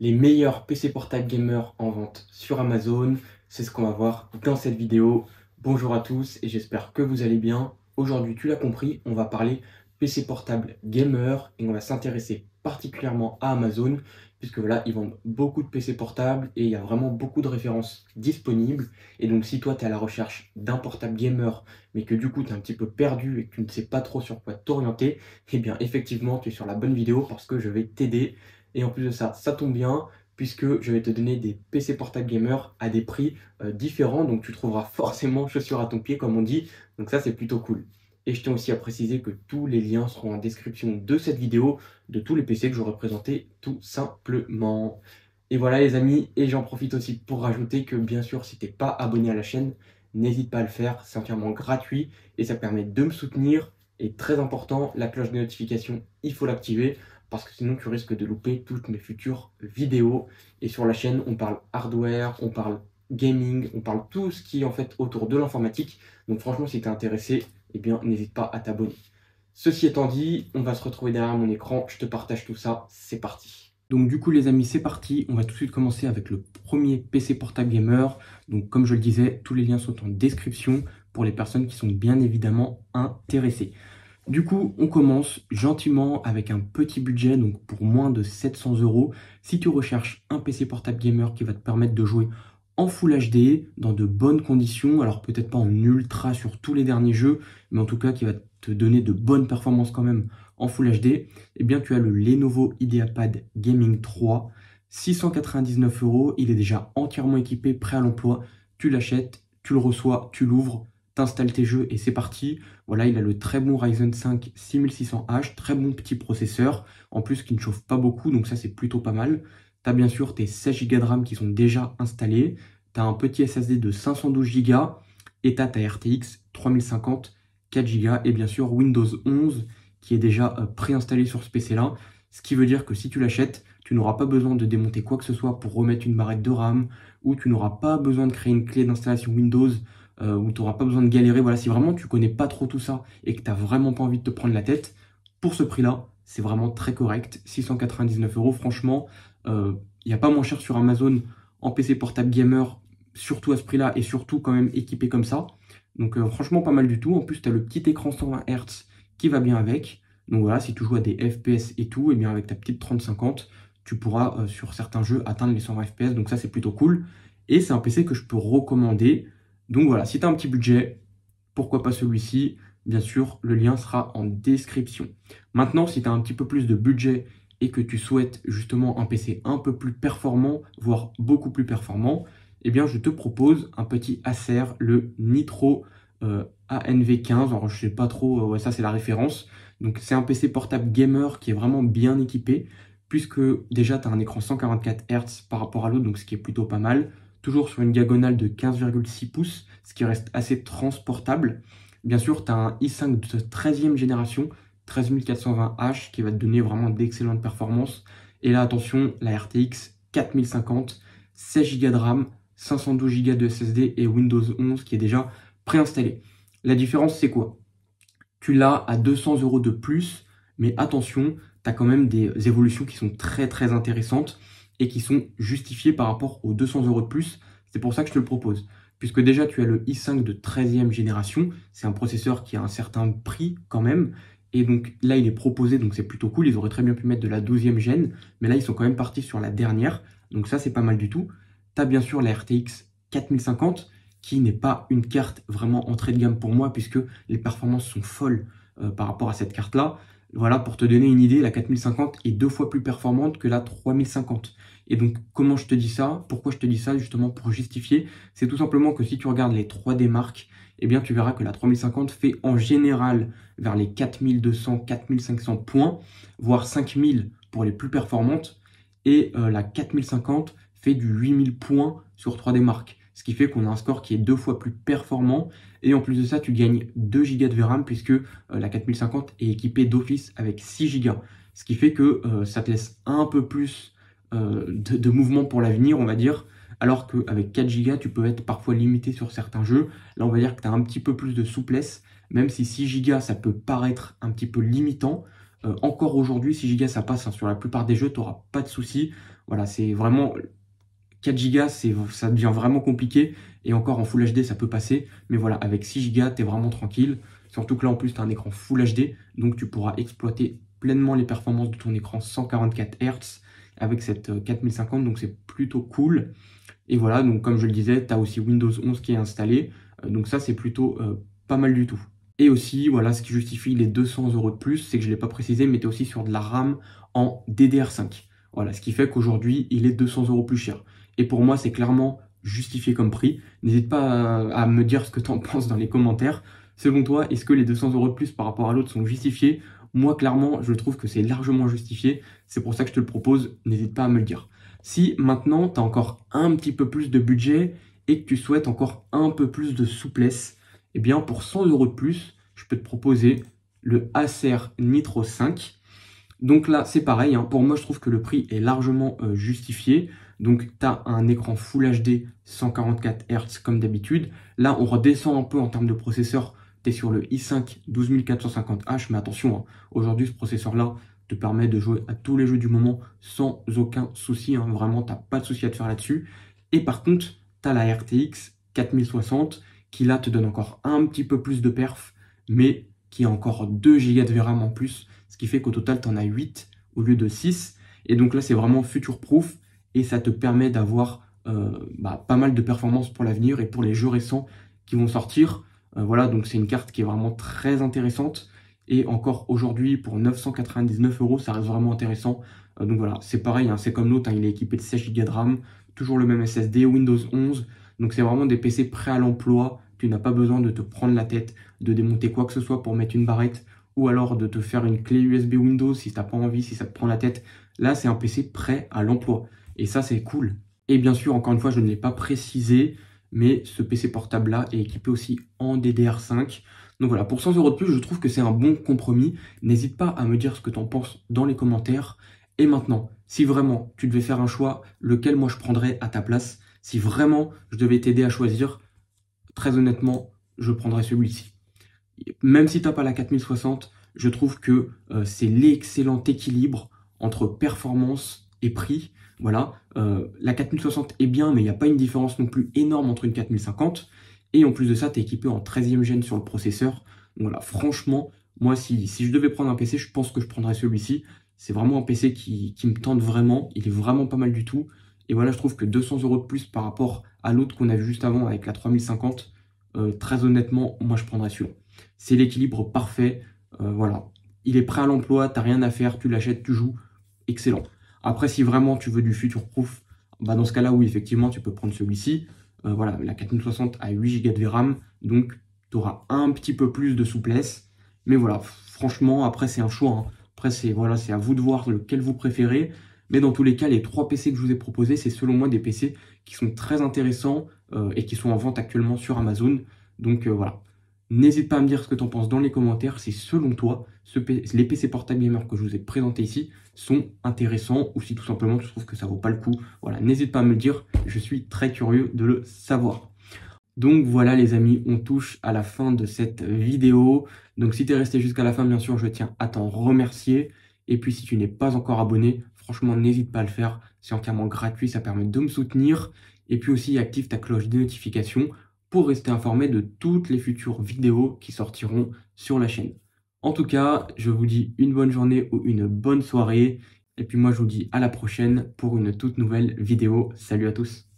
Les meilleurs PC portables gamers en vente sur Amazon, c'est ce qu'on va voir dans cette vidéo. Bonjour à tous et j'espère que vous allez bien. Aujourd'hui, tu l'as compris, on va parler PC portable gamer et on va s'intéresser particulièrement à Amazon puisque voilà, ils vendent beaucoup de PC portables et il y a vraiment beaucoup de références disponibles. Et donc si toi tu es à la recherche d'un portable gamer mais que du coup tu es un petit peu perdu et que tu ne sais pas trop sur quoi t'orienter, eh bien effectivement tu es sur la bonne vidéo parce que je vais t'aider. Et en plus de ça, ça tombe bien puisque je vais te donner des PC portable gamer à des prix différents. Donc tu trouveras forcément chaussures à ton pied comme on dit. Donc ça c'est plutôt cool. Et je tiens aussi à préciser que tous les liens seront en description de cette vidéo, de tous les PC que j'aurai présentés tout simplement. Et voilà les amis, et j'en profite aussi pour rajouter que bien sûr si tu n'es pas abonné à la chaîne, n'hésite pas à le faire, c'est entièrement gratuit et ça permet de me soutenir. Et très important, la cloche de notification, il faut l'activer parce que sinon tu risques de louper toutes mes futures vidéos. Et sur la chaîne, on parle hardware, on parle gaming, on parle tout ce qui est en fait autour de l'informatique. Donc franchement, si tu es intéressé, eh bien n'hésite pas à t'abonner. Ceci étant dit, on va se retrouver derrière mon écran, je te partage tout ça, c'est parti. Donc du coup les amis, c'est parti, on va tout de suite commencer avec le premier PC portable gamer. Donc comme je le disais, tous les liens sont en description pour les personnes qui sont bien évidemment intéressées. Du coup, on commence gentiment avec un petit budget, donc pour moins de 700 euros. Si tu recherches un PC portable gamer qui va te permettre de jouer en Full HD, dans de bonnes conditions, alors peut-être pas en ultra sur tous les derniers jeux, mais en tout cas qui va te donner de bonnes performances quand même en Full HD, eh bien tu as le Lenovo IdeaPad Gaming 3, 699 euros. Il est déjà entièrement équipé, prêt à l'emploi. Tu l'achètes, tu le reçois, tu l'ouvres, t'installes tes jeux et c'est parti. Voilà, il a le très bon Ryzen 5 6600H, très bon petit processeur, en plus qui ne chauffe pas beaucoup, donc ça c'est plutôt pas mal. Tu as bien sûr tes 16 Go de RAM qui sont déjà installés, tu as un petit SSD de 512 Go et tu as ta RTX 3050, 4 Go et bien sûr Windows 11 qui est déjà préinstallé sur ce PC-là, ce qui veut dire que si tu l'achètes, tu n'auras pas besoin de démonter quoi que ce soit pour remettre une barrette de RAM, ou tu n'auras pas besoin de créer une clé d'installation Windows, où tu n'auras pas besoin de galérer. Voilà, si vraiment tu connais pas trop tout ça et que tu n'as vraiment pas envie de te prendre la tête, pour ce prix-là, c'est vraiment très correct. 699 euros, franchement, il n'y a pas moins cher sur Amazon en PC portable gamer, surtout à ce prix-là et surtout quand même équipé comme ça. Donc franchement, pas mal du tout. En plus, tu as le petit écran 120 Hz qui va bien avec. Donc voilà, si tu joues à des FPS et tout, et bien avec ta petite 3050, tu pourras sur certains jeux atteindre les 120 FPS. Donc ça, c'est plutôt cool. Et c'est un PC que je peux recommander. Donc voilà, si tu as un petit budget, pourquoi pas celui-ci? Bien sûr, le lien sera en description. Maintenant, si tu as un petit peu plus de budget et que tu souhaites justement un PC un peu plus performant, voire beaucoup plus performant, eh bien je te propose un petit Acer, le Nitro ANV15. Alors je sais pas trop, ouais, ça c'est la référence. Donc c'est un PC portable gamer qui est vraiment bien équipé, puisque déjà tu as un écran 144 Hz par rapport à l'autre, donc ce qui est plutôt pas mal. Toujours sur une diagonale de 15,6 pouces, ce qui reste assez transportable. Bien sûr, tu as un i5 de 13e génération, 13420H, qui va te donner vraiment d'excellentes performances. Et là, attention, la RTX 4050, 16 Go de RAM, 512 Go de SSD et Windows 11 qui est déjà préinstallé. La différence, c'est quoi? Tu l'as à 200 euros de plus, mais attention, tu as quand même des évolutions qui sont très très intéressantes et qui sont justifiées par rapport aux 200 euros de plus. C'est pour ça que je te le propose. Puisque déjà, tu as le i5 de 13e génération. C'est un processeur qui a un certain prix quand même. Et donc là, il est proposé, donc c'est plutôt cool. Ils auraient très bien pu mettre de la 12e gène. Mais là, ils sont quand même partis sur la dernière. Donc ça, c'est pas mal du tout. Tu as bien sûr la RTX 4050 qui n'est pas une carte vraiment entrée de gamme pour moi puisque les performances sont folles par rapport à cette carte-là. Voilà, pour te donner une idée, la 4050 est 2 fois plus performante que la 3050. Et donc, comment je te dis ça? Pourquoi je te dis ça? Justement, pour justifier, c'est tout simplement que si tu regardes les 3D Mark, eh bien, tu verras que la 3050 fait en général vers les 4200, 4500 points, voire 5000 pour les plus performantes. Et la 4050 fait du 8000 points sur 3D Mark. Ce qui fait qu'on a un score qui est 2 fois plus performant. Et en plus de ça, tu gagnes 2 Go de VRAM puisque la 4050 est équipée d'office avec 6 Go. Ce qui fait que ça te laisse un peu plus de mouvement pour l'avenir, on va dire. Alors qu'avec 4 Go, tu peux être parfois limité sur certains jeux. Là, on va dire que tu as un petit peu plus de souplesse. Même si 6 Go, ça peut paraître un petit peu limitant. Encore aujourd'hui, 6 Go, ça passe hein, sur la plupart des jeux, tu n'auras pas de soucis. Voilà, c'est vraiment 4 Go, ça devient vraiment compliqué. Et encore en Full HD, ça peut passer. Mais voilà, avec 6 Go, tu es vraiment tranquille. Surtout que là, en plus, tu as un écran Full HD. Donc, tu pourras exploiter pleinement les performances de ton écran 144 Hz avec cette 4050. Donc, c'est plutôt cool. Et voilà, donc comme je le disais, tu as aussi Windows 11 qui est installé. Donc ça, c'est plutôt pas mal du tout. Et aussi, voilà, ce qui justifie les 200 € de plus, c'est que je ne l'ai pas précisé, mais tu es aussi sur de la RAM en DDR5. Voilà, ce qui fait qu'aujourd'hui, il est 200 € plus cher. Et pour moi, c'est clairement justifié comme prix. N'hésite pas à me dire ce que tu en penses dans les commentaires. Selon toi, est-ce que les 200 € de plus par rapport à l'autre sont justifiés? Moi, clairement, je trouve que c'est largement justifié. C'est pour ça que je te le propose. N'hésite pas à me le dire. Si maintenant, tu as encore un petit peu plus de budget et que tu souhaites encore un peu plus de souplesse, eh bien, pour 100 € de plus, je peux te proposer le Acer Nitro 5. Donc là, c'est pareil, hein. Pour moi, je trouve que le prix est largement justifié. Donc, tu as un écran Full HD 144 Hz comme d'habitude. Là, on redescend un peu en termes de processeur. Tu es sur le i5 12450H, mais attention, hein, aujourd'hui, ce processeur-là te permet de jouer à tous les jeux du moment sans aucun souci. Hein. Vraiment, tu n'as pas de souci à te faire là-dessus. Et par contre, tu as la RTX 4060 qui là te donne encore un petit peu plus de perf, mais qui a encore 2 Go de VRAM en plus, ce qui fait qu'au total, tu en as 8 au lieu de 6. Et donc là, c'est vraiment future-proof et ça te permet d'avoir pas mal de performances pour l'avenir et pour les jeux récents qui vont sortir. Voilà, donc c'est une carte qui est vraiment très intéressante. Et encore aujourd'hui, pour 999 €, ça reste vraiment intéressant. Donc voilà, c'est pareil, hein, c'est comme l'autre, hein, il est équipé de 16 Go de RAM, toujours le même SSD, Windows 11. Donc c'est vraiment des PC prêts à l'emploi. Tu n'as pas besoin de te prendre la tête, de démonter quoi que ce soit pour mettre une barrette, ou alors de te faire une clé USB Windows si tu n'as pas envie, si ça te prend la tête. Là, c'est un PC prêt à l'emploi. Et ça, c'est cool. Et bien sûr, encore une fois, je ne l'ai pas précisé, mais ce PC portable-là est équipé aussi en DDR5. Donc voilà, pour 100 € de plus, je trouve que c'est un bon compromis. N'hésite pas à me dire ce que tu en penses dans les commentaires. Et maintenant, si vraiment tu devais faire un choix, lequel moi je prendrais à ta place, si vraiment je devais t'aider à choisir, très honnêtement, je prendrais celui-ci. Même si tu n'as pas la 4060, je trouve que c'est l'excellent équilibre entre performance et prix. Voilà, la 4060 est bien, mais il n'y a pas une différence non plus énorme entre une 4050. Et en plus de ça, tu es équipé en 13e gène sur le processeur. Donc voilà, franchement, moi, si je devais prendre un PC, je pense que je prendrais celui-ci. C'est vraiment un PC qui me tente vraiment. Il est vraiment pas mal du tout. Et voilà, je trouve que 200 € de plus par rapport à l'autre qu'on a vu juste avant avec la 3050, très honnêtement, moi, je prendrais celui-là. C'est l'équilibre parfait. Voilà, il est prêt à l'emploi, tu n'as rien à faire, tu l'achètes, tu joues. Excellent. Après, si vraiment tu veux du future-proof, bah dans ce cas-là, oui, effectivement, tu peux prendre celui-ci. Voilà, la 4060 a 8 Go de VRAM, donc tu auras un petit peu plus de souplesse. Mais voilà, franchement, après, c'est un choix. Hein. Après, voilà, c'est à vous de voir lequel vous préférez. Mais dans tous les cas, les 3 PC que je vous ai proposés, c'est selon moi des PC qui sont très intéressants et qui sont en vente actuellement sur Amazon. Donc voilà. N'hésite pas à me dire ce que tu en penses dans les commentaires. Si selon toi, les PC portable gamer que je vous ai présentés ici sont intéressants ou si tout simplement tu trouves que ça vaut pas le coup. Voilà, n'hésite pas à me le dire. Je suis très curieux de le savoir. Donc voilà les amis, on touche à la fin de cette vidéo. Donc si tu es resté jusqu'à la fin, bien sûr, je tiens à t'en remercier. Et puis si tu n'es pas encore abonné, franchement, n'hésite pas à le faire. C'est entièrement gratuit, ça permet de me soutenir. Et puis aussi, active ta cloche de notification pour rester informé de toutes les futures vidéos qui sortiront sur la chaîne. En tout cas, je vous dis une bonne journée ou une bonne soirée. Et puis moi, je vous dis à la prochaine pour une toute nouvelle vidéo. Salut à tous!